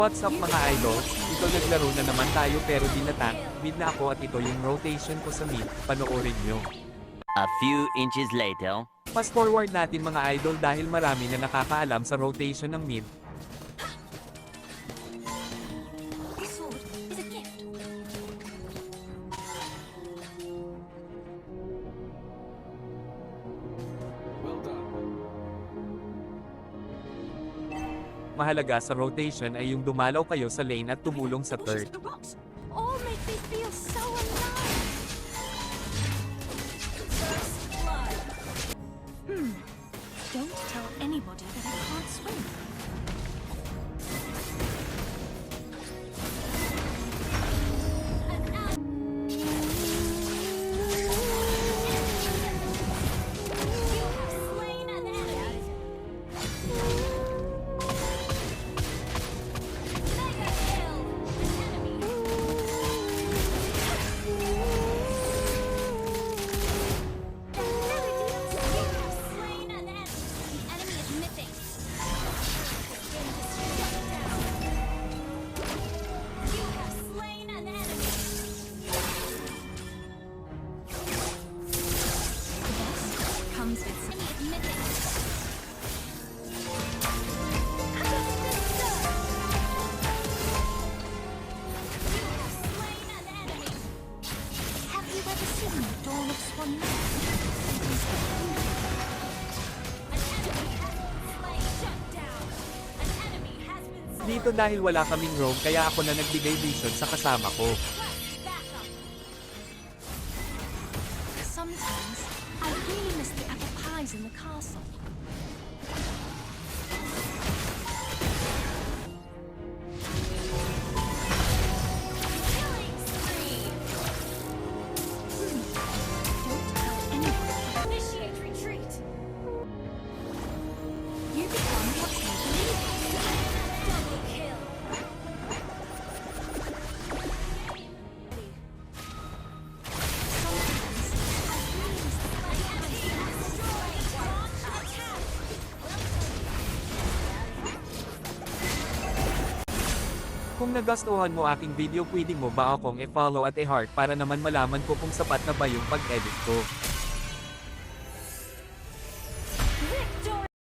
What's up mga idol? Ito naglaro na naman tayo pero di na tank, mid na ako at ito yung rotation ko sa mid, panoorin nyo. A few inches later. Fast forward natin mga idol dahil marami na nakakaalam sa rotation ng mid. This sword is a gift. Mahalaga sa rotation ay yung dumalaw kayo sa lane at tumulong sa Pushes third. the rocks. All make me feel so alive. First blood. Don't tell anybody that I can't swim. You have slain an enemy. Mega kill! An enemy. You have slain an enemy. The enemy is missing. You have slain an enemy. This comes with some enemy is missing. You have slain an enemy. Have you ever seen the dawn of Swan Lake? An enemy has been slain. Shut down. An enemy has been slain. Dito dahil wala kaming roam kaya ako na nagbigay vision sa kasama ko. Request backup. Sometimes I really miss the apple pies in the castle. Killing spree. Don't tell anyone. Initiate retreat. You become what you believe. Double kill. Kung nagustuhan mo aking video pwede mo ba akong i-follow at i-heart para naman malaman ko kung sapat na ba yung pag-edit ko.